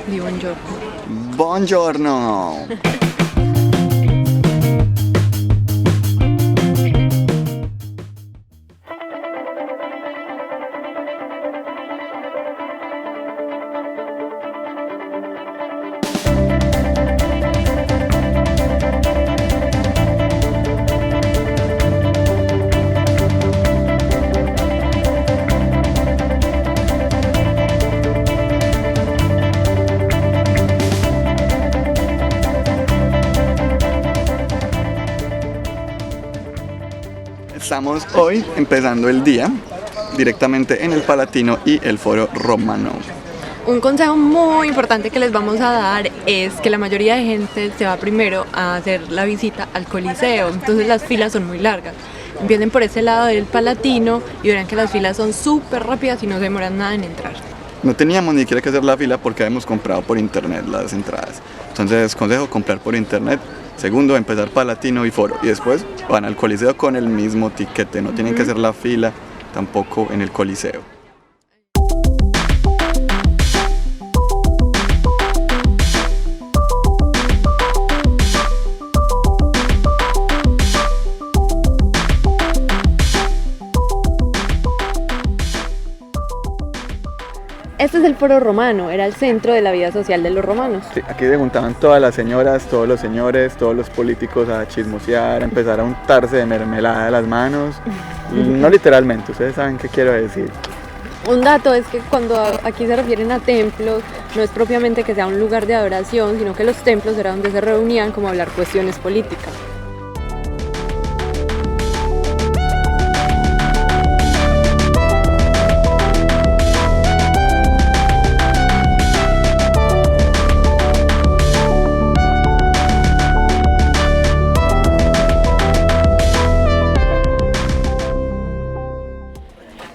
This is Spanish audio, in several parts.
Di buongiorno. Buongiorno. Estamos hoy empezando el día directamente en el Palatino y el Foro Romano. Un consejo muy importante que les vamos a dar es que la mayoría de gente se va primero a hacer la visita al Coliseo, entonces las filas son muy largas. Empiecen por ese lado del Palatino y verán que las filas son súper rápidas y no se demoran nada en entrar. No teníamos ni siquiera que hacer la fila porque habíamos comprado por internet las entradas. Entonces, consejo, comprar por internet. Segundo, empezar Palatino y Foro. Y después van al Coliseo con el mismo tiquete. No tienen que hacer la fila tampoco en el Coliseo. Este es el Foro Romano, era el centro de la vida social de los romanos. Sí, aquí se juntaban todas las señoras, todos los señores, todos los políticos a chismosear, a empezar a untarse de mermelada las manos. No literalmente, ustedes saben qué quiero decir. Un dato es que cuando aquí se refieren a templos, no es propiamente que sea un lugar de adoración, sino que los templos era donde se reunían como a hablar cuestiones políticas.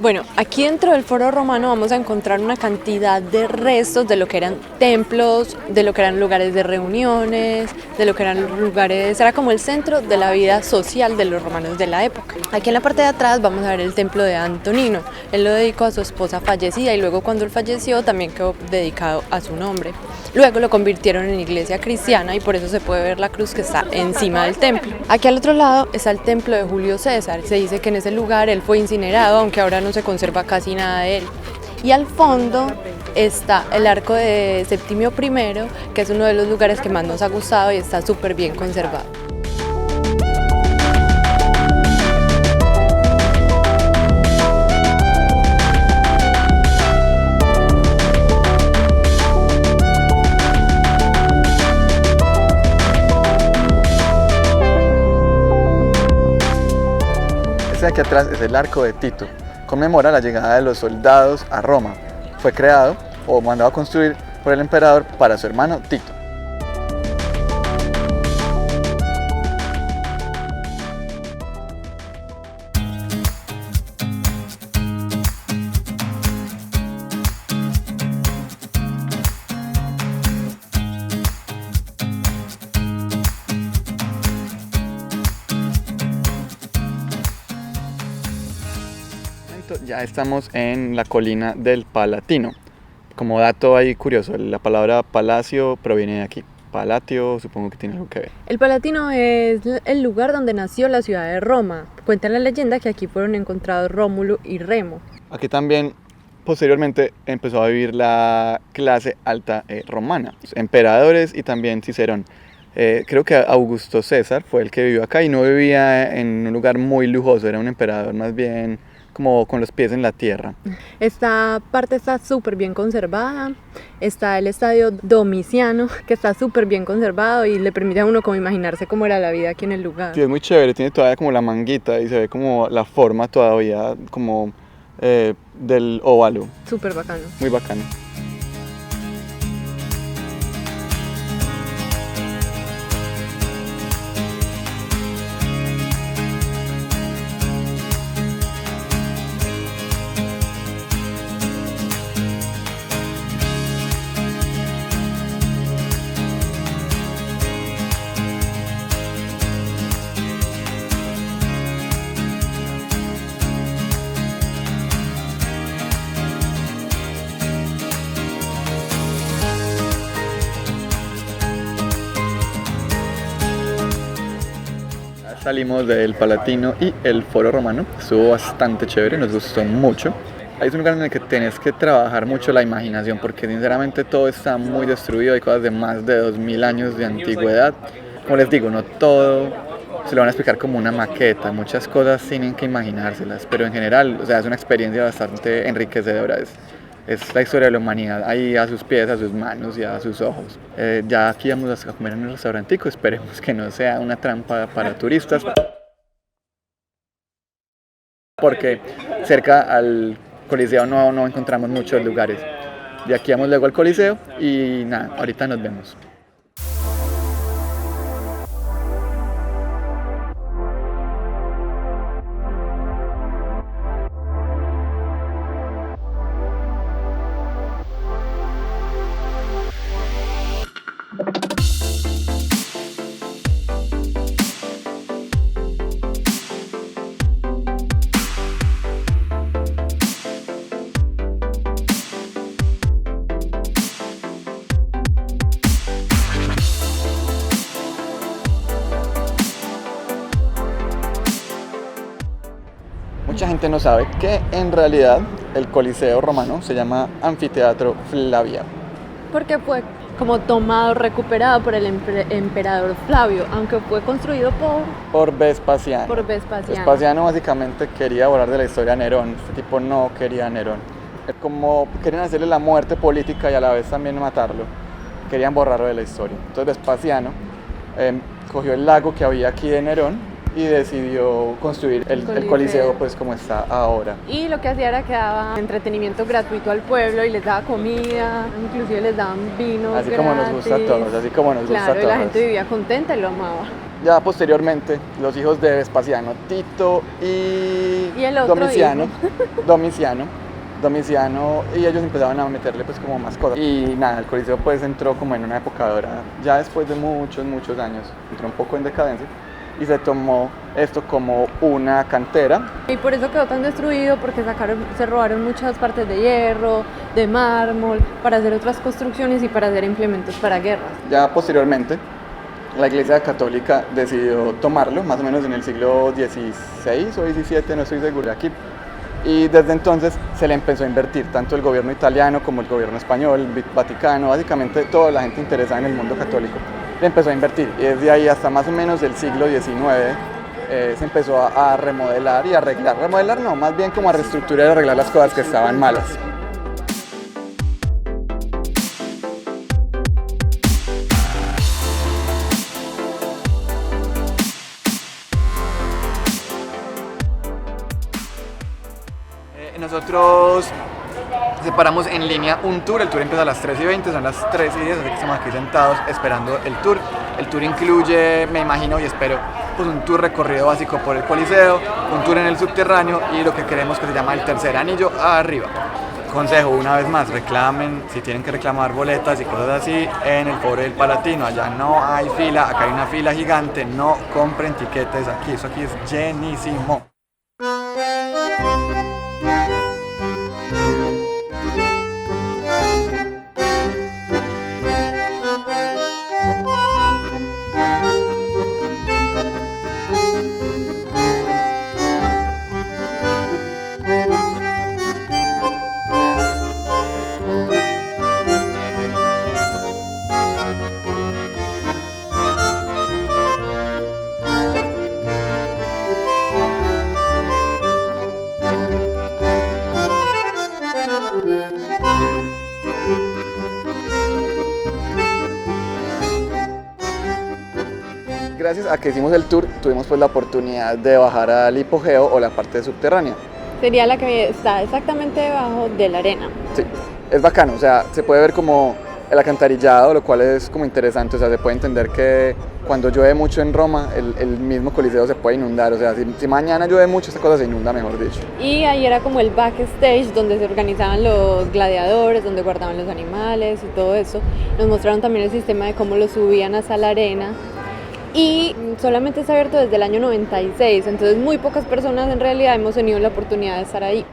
Bueno, aquí dentro del Foro Romano vamos a encontrar una cantidad de restos de lo que eran templos, de lo que eran lugares de reuniones, de lo que eran lugares, era como el centro de la vida social de los romanos de la época. Aquí en la parte de atrás vamos a ver el templo de Antonino. Él lo dedicó a su esposa fallecida y luego cuando él falleció también quedó dedicado a su nombre. Luego lo convirtieron en iglesia cristiana y por eso se puede ver la cruz que está encima del templo. Aquí al otro lado está el templo de Julio César. Se dice que en ese lugar él fue incinerado, aunque ahora no se conserva casi nada de él. Y al fondo está el arco de Septimio I, que es uno de los lugares que más nos ha gustado y está súper bien conservado. Este de aquí atrás es el arco de Tito. Conmemora la llegada de los soldados a Roma. Fue creado o mandado a construir por el emperador para su hermano Tito. Ya estamos en la colina del Palatino. Como dato ahí curioso, la palabra palacio proviene de aquí. Palatio, supongo que tiene algo que ver. El Palatino es el lugar donde nació la ciudad de Roma. Cuenta la leyenda que aquí fueron encontrados Rómulo y Remo. Aquí también posteriormente empezó a vivir la clase alta romana, emperadores y también Cicerón. Creo que Augusto César fue el que vivió acá y no vivía en un lugar muy lujoso, era un emperador más bien como con los pies en la tierra. Esta parte está súper bien conservada. Está el estadio Domiciano, que está súper bien conservado y le permite a uno como imaginarse cómo era la vida aquí en el lugar. Sí, es muy chévere, tiene todavía como la manguita y se ve como la forma todavía como del óvalo. Súper bacano. Muy bacano. Salimos del Palatino y el Foro Romano. Estuvo bastante chévere, nos gustó mucho. Es un lugar en el que tienes que trabajar mucho la imaginación porque sinceramente todo está muy destruido, hay cosas de más de 2000 años de antigüedad. Como les digo, no todo se lo van a explicar como una maqueta, muchas cosas tienen que imaginárselas, pero en general, o sea, es una experiencia bastante enriquecedora. Es la historia de la humanidad ahí a sus pies, a sus manos y a sus ojos. Ya aquí vamos a comer en un restaurantico, esperemos que no sea una trampa para turistas, porque cerca al Coliseo no encontramos muchos lugares. De aquí vamos luego al Coliseo y nada, ahorita nos vemos. Mucha gente no sabe que en realidad el Coliseo romano se llama Anfiteatro Flavia. Porque fue como tomado, recuperado por el emperador Flavio, aunque fue construido Por Vespasiano. por Vespasiano. Vespasiano básicamente quería borrar de la historia a Nerón. Este tipo no quería a Nerón. Como querían hacerle la muerte política y a la vez también matarlo, querían borrarlo de la historia. Entonces Vespasiano cogió el lago que había aquí de Nerón y decidió construir el Coliseo pues como está ahora. Y lo que hacía era que daba entretenimiento gratuito al pueblo y les daba comida, inclusive les daban vino Así gratis. como nos gusta a todos, así como nos gusta a Claro, y todos. la gente vivía contenta y lo amaba. Ya posteriormente, los hijos de Vespasiano, Tito y el otro Domiciano, y ellos empezaron a meterle pues como más cosas. Y nada, el Coliseo pues entró como en una época dorada. Ya después de muchos años, entró un poco en decadencia y se tomó esto como una cantera. Y por eso quedó tan destruido, porque se robaron muchas partes de hierro, de mármol, para hacer otras construcciones y para hacer implementos para guerras. Ya posteriormente, la Iglesia Católica decidió tomarlo, más o menos en el siglo XVI o XVII, no estoy seguro aquí. Y desde entonces se le empezó a invertir, tanto el gobierno italiano como el gobierno español, el Vaticano, básicamente toda la gente interesada en el mundo católico le empezó a invertir. Y desde ahí hasta más o menos el siglo XIX se empezó a remodelar y arreglar. Remodelar no, más bien como a reestructurar y arreglar las cosas que estaban malas. Nosotros separamos en línea un tour, el tour empieza a las 3:20, son las 3:10, así que estamos aquí sentados esperando el tour. El tour incluye, me imagino y espero, pues un tour recorrido básico por el Coliseo, un tour en el subterráneo y lo que queremos que se llama el tercer anillo arriba. Consejo, una vez más, reclamen, si tienen que reclamar boletas y cosas así, en el Foro del Palatino, allá no hay fila, acá hay una fila gigante, no compren tiquetes aquí, eso aquí es llenísimo. Gracias a que hicimos el tour, tuvimos pues la oportunidad de bajar al hipogeo o la parte subterránea. Sería la que está exactamente debajo de la arena. Sí, es bacano, o sea, se puede ver como el alcantarillado, lo cual es como interesante, o sea, se puede entender que cuando llueve mucho en Roma, el mismo Coliseo se puede inundar, o sea, si mañana llueve mucho, esta cosa se inunda, mejor dicho. Y ahí era como el backstage donde se organizaban los gladiadores, donde guardaban los animales y todo eso. Nos mostraron también el sistema de cómo los subían hasta la arena. Y solamente está abierto desde el año 96, entonces muy pocas personas en realidad hemos tenido la oportunidad de estar ahí.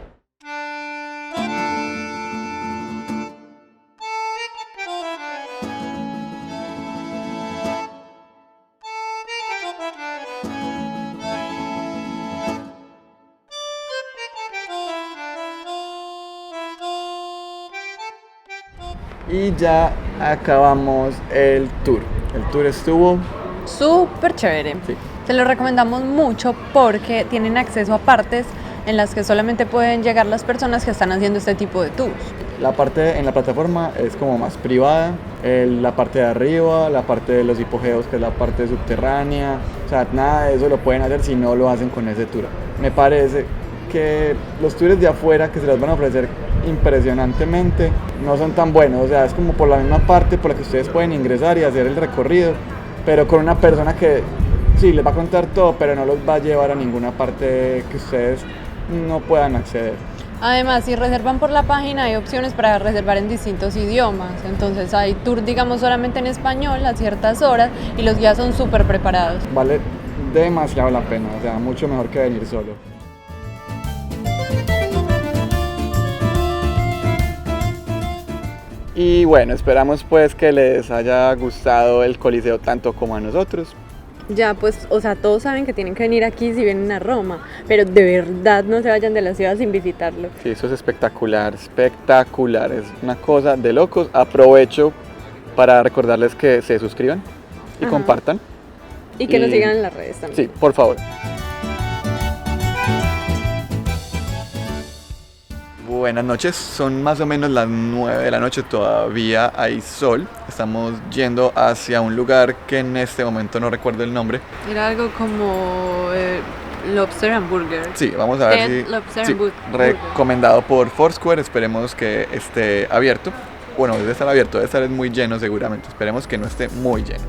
Y ya acabamos el tour. El tour estuvo súper chévere. Sí. Se lo recomendamos mucho porque tienen acceso a partes en las que solamente pueden llegar las personas que están haciendo este tipo de tours. La parte en la plataforma es como más privada, la parte de arriba, la parte de los hipogeos, que es la parte subterránea, o sea, nada de eso lo pueden hacer si no lo hacen con ese tour. Me parece que los tours de afuera que se les van a ofrecer impresionantemente no son tan buenos, o sea, es como por la misma parte por la que ustedes pueden ingresar y hacer el recorrido, pero con una persona que sí les va a contar todo, pero no los va a llevar a ninguna parte que ustedes no puedan acceder. Además, si reservan por la página hay opciones para reservar en distintos idiomas, entonces hay tour, digamos, solamente en español a ciertas horas y los guías son súper preparados. Vale demasiado la pena, o sea, mucho mejor que venir solo. Y bueno, esperamos pues que les haya gustado el Coliseo tanto como a nosotros. Ya, pues, o sea, todos saben que tienen que venir aquí si vienen a Roma, pero de verdad no se vayan de la ciudad sin visitarlo. Sí, eso es espectacular, espectacular, es una cosa de locos. Aprovecho para recordarles que se suscriban y Ajá. compartan. Y que nos sigan en las redes también. Sí, por favor. Buenas noches, son más o menos las 9 de la noche, todavía hay sol. Estamos yendo hacia un lugar que en este momento no recuerdo el nombre. Era algo como Lobster and Burger. Sí, vamos a ver si... Lobster Sí, and recomendado por Foursquare, esperemos que esté abierto. Bueno, debe estar abierto, debe estar muy lleno seguramente, esperemos que no esté muy lleno.